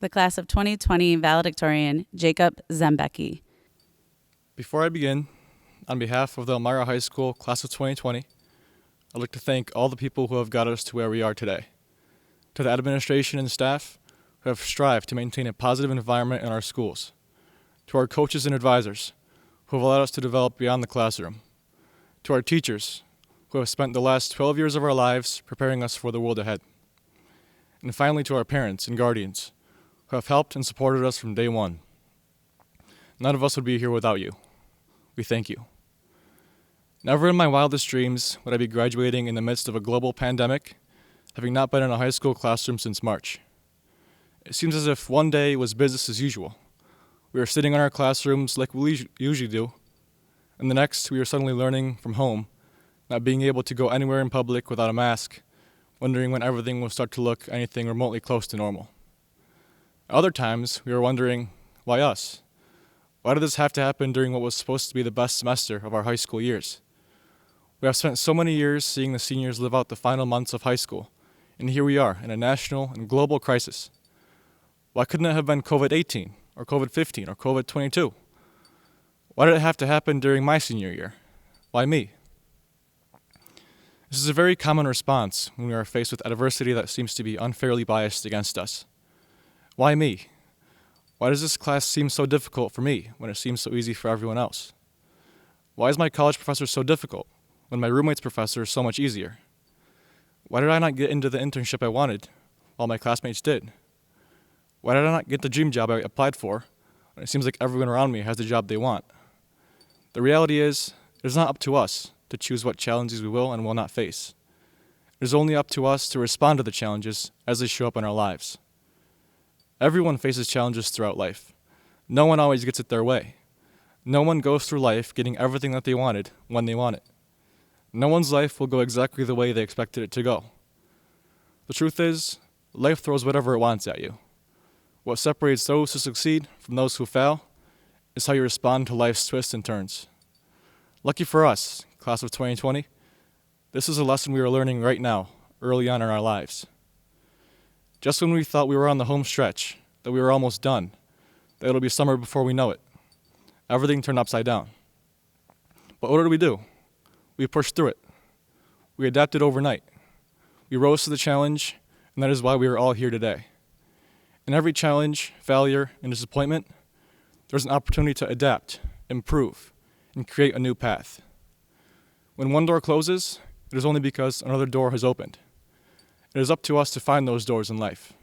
the class of 2020 valedictorian, Jakub Ziembicki. Before I begin, on behalf of the Elmira High School class of 2020, I'd like to thank all the people who have got us to where we are today. To the administration and staff who have strived to maintain a positive environment in our schools. To our coaches and advisors who have allowed us to develop beyond the classroom. To our teachers who have spent the last 12 years of our lives preparing us for the world ahead. And finally to our parents and guardians who have helped and supported us from day one. None of us would be here without you. We thank you. Never in my wildest dreams would I be graduating in the midst of a global pandemic, having not been in a high school classroom since March. It seems as if one day was business as usual. We are sitting in our classrooms like we usually do, and the next we are suddenly learning from home, not being able to go anywhere in public without a mask, wondering when everything will start to look anything remotely close to normal. Other times, we were wondering, why us? Why did this have to happen during what was supposed to be the best semester of our high school years? We have spent so many years seeing the seniors live out the final months of high school, and here we are in a national and global crisis. Why couldn't it have been COVID-18, or COVID-15, or COVID-22? Why did it have to happen during my senior year? Why me? This is a very common response when we are faced with adversity that seems to be unfairly biased against us. Why me? Why does this class seem so difficult for me when it seems so easy for everyone else? Why is my college professor so difficult when my roommate's professor is so much easier? Why did I not get into the internship I wanted while my classmates did? Why did I not get the dream job I applied for when it seems like everyone around me has the job they want? The reality is, it is not up to us to choose what challenges we will and will not face. It is only up to us to respond to the challenges as they show up in our lives. Everyone faces challenges throughout life. No one always gets it their way. No one goes through life getting everything that they wanted when they want it. No one's life will go exactly the way they expected it to go. The truth is, life throws whatever it wants at you. What separates those who succeed from those who fail is how you respond to life's twists and turns. Lucky for us, class of 2020, this is a lesson we are learning right now, early on in our lives. Just when we thought we were on the home stretch, that we were almost done, that it'll be summer before we know it, everything turned upside down. But what do? We pushed through it. We adapted overnight. We rose to the challenge, and that is why we are all here today. In every challenge, failure, and disappointment, there's an opportunity to adapt, improve, and create a new path. When one door closes, it is only because another door has opened. It is up to us to find those doors in life.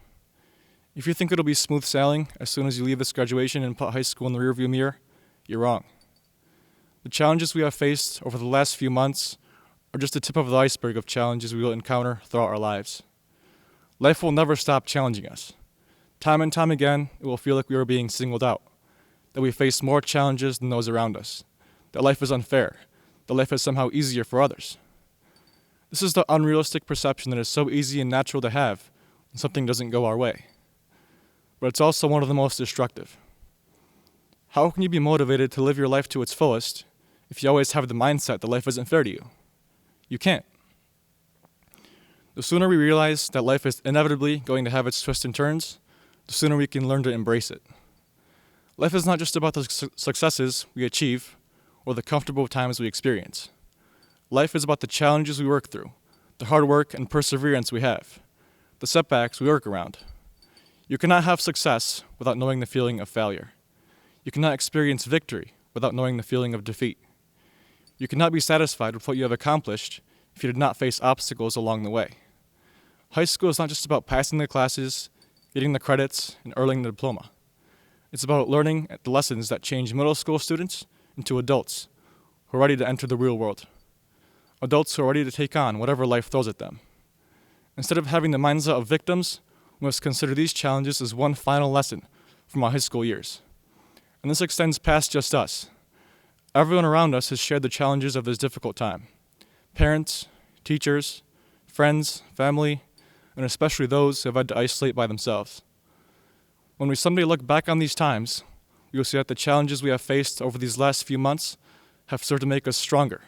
If you think it'll be smooth sailing as soon as you leave this graduation and put high school in the rearview mirror, you're wrong. The challenges we have faced over the last few months are just the tip of the iceberg of challenges we will encounter throughout our lives. Life will never stop challenging us. Time and time again, it will feel like we are being singled out, that we face more challenges than those around us, that life is unfair, that life is somehow easier for others. This is the unrealistic perception that is so easy and natural to have when something doesn't go our way. But it's also one of the most destructive. How can you be motivated to live your life to its fullest if you always have the mindset that life isn't fair to you? You can't. The sooner we realize that life is inevitably going to have its twists and turns, the sooner we can learn to embrace it. Life is not just about the successes we achieve or the comfortable times we experience. Life is about the challenges we work through, the hard work and perseverance we have, the setbacks we work around. You cannot have success without knowing the feeling of failure. You cannot experience victory without knowing the feeling of defeat. You cannot be satisfied with what you have accomplished if you did not face obstacles along the way. High school is not just about passing the classes, getting the credits, and earning the diploma. It's about learning the lessons that change middle school students into adults who are ready to enter the real world. Adults who are ready to take on whatever life throws at them. Instead of having the mindset of victims, we must consider these challenges as one final lesson from our high school years. And this extends past just us. Everyone around us has shared the challenges of this difficult time. Parents, teachers, friends, family, and especially those who have had to isolate by themselves. When we someday look back on these times, we will see that the challenges we have faced over these last few months have served to make us stronger,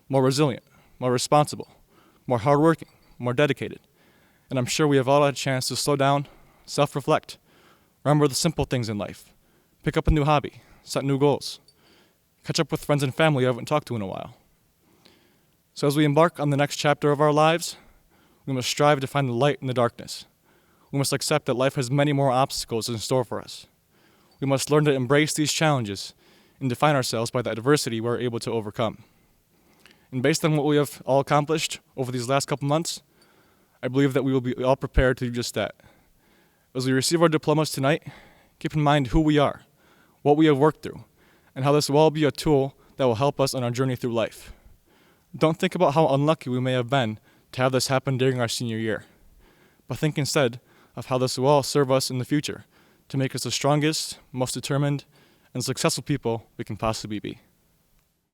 more resilient, more responsible, more hardworking, more dedicated. And I'm sure we have all had a chance to slow down, self-reflect, Remember the simple things in life. Pick up a new hobby, set new goals, catch up with friends and family you haven't talked to in a while. So as we embark on the next chapter of our lives, we must strive to find the light in the darkness. We must accept that life has many more obstacles in store for us. We must learn to embrace these challenges and define ourselves by the adversity we're able to overcome. And based on what we have all accomplished over these last couple months, I believe that we will be all prepared to do just that. As we receive our diplomas tonight, keep in mind who we are, what we have worked through, and how this will all be a tool that will help us on our journey through life. Don't think about how unlucky we may have been to have this happen during our senior year, but think instead of how this will all serve us in the future to make us the strongest, most determined, and successful people we can possibly be.